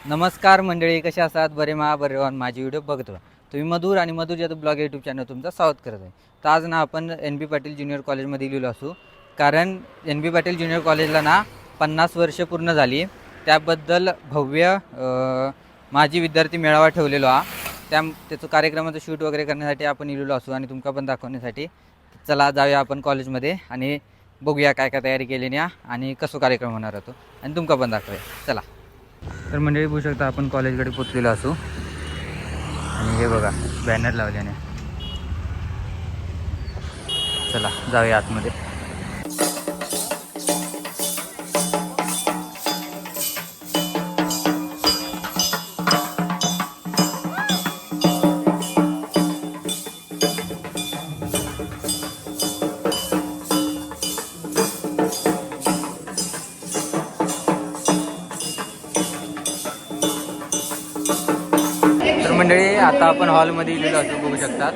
नमस्कार मंडळी, कसे असतात? बरे बरे माझी व्हिडिओ बघतो तुम्ही मधुर आणि मधुर जाधव ब्लॉग यूट्यूब चॅनल तुमचं स्वागत करत आहे. तर आज ना आपण NB पाटील ज्युनियर कॉलेजमध्ये गेलेलो असू, कारण NB पाटील ज्युनियर कॉलेजला ना 50 वर्ष पूर्ण झाली. त्याबद्दल भव्य माजी विद्यार्थी मेळावा ठेवलेलो हा. त्याचं कार्यक्रमाचं शूट वगैरे करण्यासाठी आपण गेलेलो असू आणि तुमका पण दाखवण्यासाठी. चला जाऊया आपण कॉलेजमध्ये आणि बघूया काय काय तयारी केली ना आणि कसं कार्यक्रम होणार होतो आणि तुमका पण दाखवूया. चला. तर मंडळी बघू शकता आपण कॉलेजकडे पोचलेलो असू आणि हे बघा बॅनर लावल्याने. चला जाऊया आतमध्ये. तर मंडळी आता आपण हॉलमध्ये गेलेलो असू, बघू शकतात.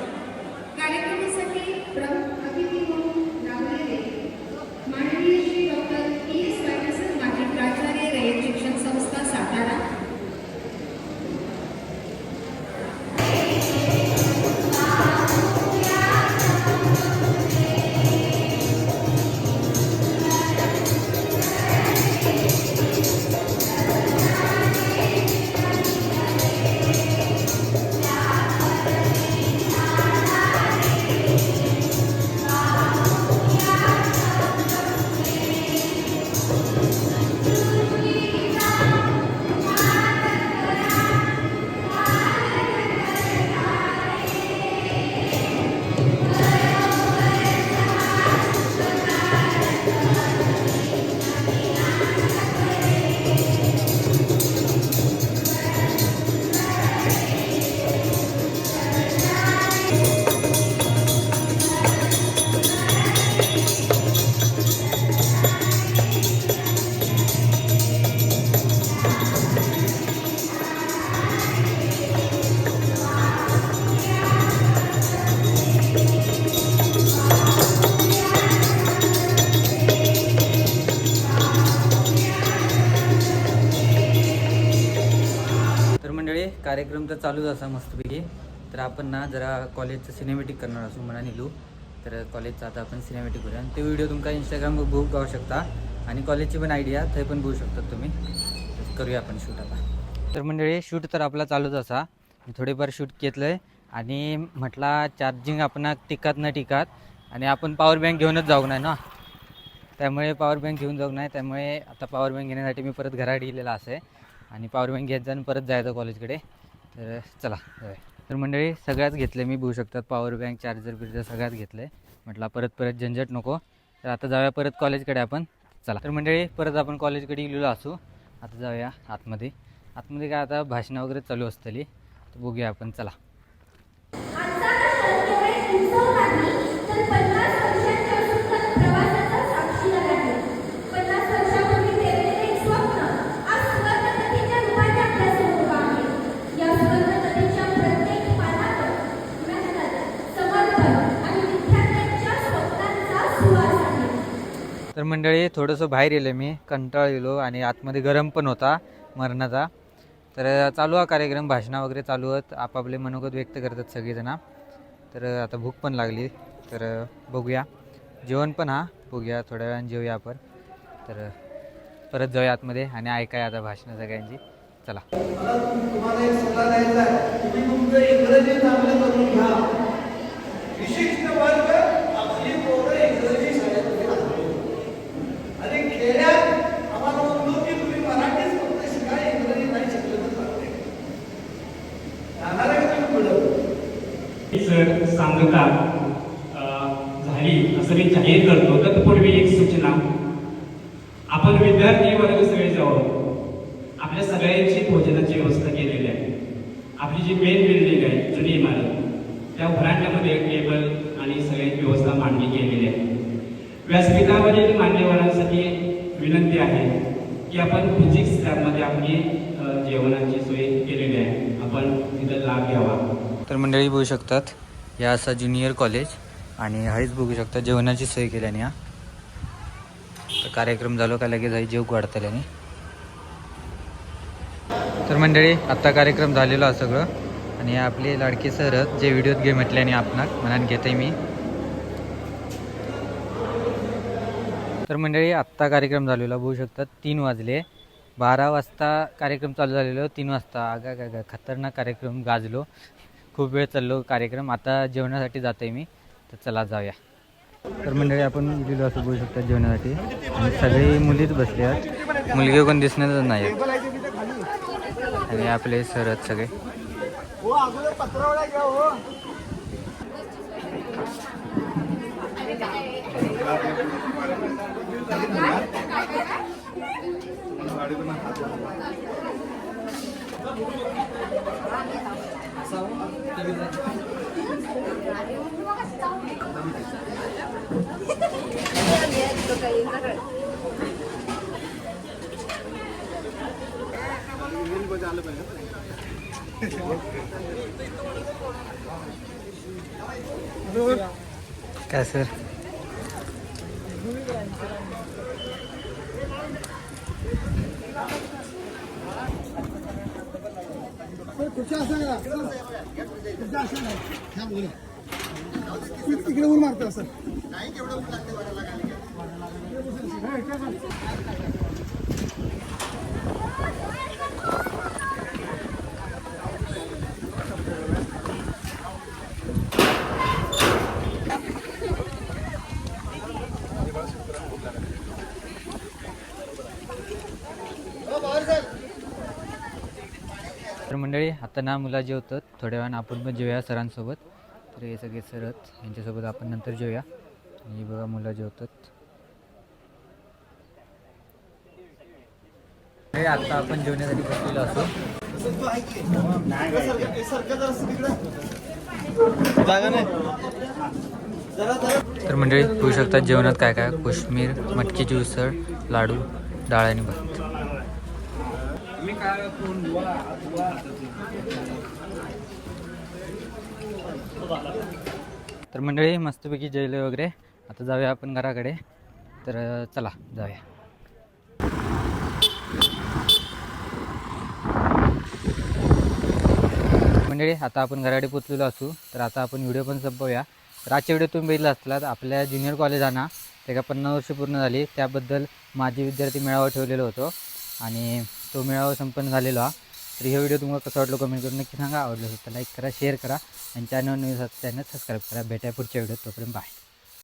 कार्यक्रम तर चालूच असा मस्तपैकी. तर आपण ना जरा कॉलेजचं सिनेमॅटिक करणार असू म्हणा निघू. तर कॉलेजचं आता आपण सिनेमॅटिक करूया आणि ते व्हिडिओ तुमका इंस्टाग्रामवर बघू शकता आणि कॉलेजची पण आयडिया ते पण बघू शकतात तुम्ही. करूया आपण शूट आता. तर मंडळी शूट तर आपला चालूच असा. मी थोडेफार शूट घेतलं आहे आणि म्हटला चार्जिंग आपण टिकत न टिकत आणि आपण पॉवर बँक घेऊनच जाऊ नाही ना, त्यामुळे पॉवर बँक घेऊन जाऊ नाही. त्यामुळे आता पॉवर बँक घेण्यासाठी मी परत घरात गेलेला असे आणि पॉवर बँक घ्यायचा आणि परत जायचं कॉलेजकडे. तर चला. तर मंडळी सगळ्याच घेतले मी, बघू शकतात. पॉवर बँक, चार्जर सगळ्याच घेतले. म्हटलं परत झंझट नको. तर आता जाऊया परत कॉलेजकडे आपण. चला. तर मंडळी परत आपण कॉलेजकडे गेलेलो असू. आता जाऊया आतमध्ये. आतमध्ये काय आता भाषणं वगैरे चालू असतली, तर बघूया आपण. चला. तर मंडळी थोडंसं बाहेर येलं, मी कंटाळलेलो आणि आतमध्ये गरम पण होता मरणाचा. तर चालू हा कार्यक्रम, भाषणं वगैरे चालू आहेत, आपापले मनोगत व्यक्त करतात सगळेजण. तर आता भूक पण लागली, तर बघूया. जेवण पण बघूया, थोड्या वेळाने जेवूया आपण. तर परत जाऊया आतमध्ये आणि ऐकाय आता भाषणं सगळ्यांची. चला. तुम्हाला एक सल्ला द्यायचा आहे, तुम्ही तुमचं इंग्रजी चांगलं करून घ्या. विशिष्ट वर्ग आपली पोरं इंग्रजी शाळेमध्ये घालते आणि खेड्यात आम्हाला म्हणतो की तुम्ही मराठीच फक्त शिका, इंग्रजी नाही शिकलं तर चालते. जाणार आहे का तुम्ही पुढं? सर सांगता झाली असं मी जाहीर करतो. तत्पूर्वी एक सूचना, आपण विद्यार्थी वर्ग सगळे जाऊ. आपल्या सगळ्यांची भोजनाची व्यवस्था केलेली आहे. आपली जी मेन बिल्डिंग आहे, जुनी इमारत, त्या व्हरांड्यामध्ये टेबल आणि सगळ्यांची व्यवस्था मांडणी केलेली आहे. व्यासपीठावरील मान्यवरांसाठी विनंती आहे की आपण फिजिक्स लॅबमध्ये आपली जेवणाची सोय केलेली आहे, आपण तिथं लाभ घ्यावा. तर मंडळी बघू शकतात, या असा ज्युनियर कॉलेज आणि हाच बघू शकता जेवणाची सोय केल्याने. तर कार्यक्रम झालो का लगेच आहे जेव वाढतल्याने. तर मंडळी आत्ता कार्यक्रम झालेला आहे सगळं आणि आपले लाडके सर जे व्हिडिओत घे म्हटल्याने आपणाक मनात घेते मी. तर मंडळी आत्ता कार्यक्रम झालेला बघू शकतात 3 वाजले. 12 वाजता कार्यक्रम चालू झालेलो 3 वाजता आगा खतरनाक कार्यक्रम गाजलो. खूप वेळ चाललो कार्यक्रम. आता जेवणासाठी जातो आहे मी तर चला जाऊया. तर मंडळी आपण गेलो असं बघू शकतात जेवणासाठी आणि सगळी मुलीच बसले आहेत. मुलगी कोण दिसणारच नाही आहेत आणि आपले सर आहेत सगळे. काय सर तिकडे ऊन मारतो असं. तर मंडळी आता ना मुला जेवतात थोड्या वेळानं आपण पण जेवूया सरांसोबत. तर हे सगळे सरच यांच्यासोबत आपण नंतर जेवूया. आणि बघा मुलं जेवतात. आता आपण जेवण्यासाठी बसलेलो असतो. तर मंडळी होऊ शकतात जेवणात काय काय कोशिंबीर मटकीची उसळ लाडू डाळ आणि भात. तर मंडळी मस्तपैकी जेवले वगैरे आता जाऊया आपण घराकडे. तर चला जाऊया. मंडळी आता आपण घराकडे पोचलेलो असू. तर आता आपण व्हिडिओ पण संपवूया. तर आजच्या व्हिडिओ तुम्ही बघितला असलात आपल्या ज्युनियर कॉलेजांना त्याला 50 वर्ष पूर्ण झाली त्याबद्दल माझी विद्यार्थी मेळावा ठेवलेला होतो आणि तो मेळावा संपन्न झालेला. तर हे व्हिडिओ तुम्हाला कसं वाटलं कमेंट करून नक्की सांगा. आवडलं असेल तर लाईक करा शेअर करा आणि चॅनल नवीन चॅनल सबस्क्राईब करा. भेटाय पुढच्या व्हिडिओत. तोपर्यंत बाय.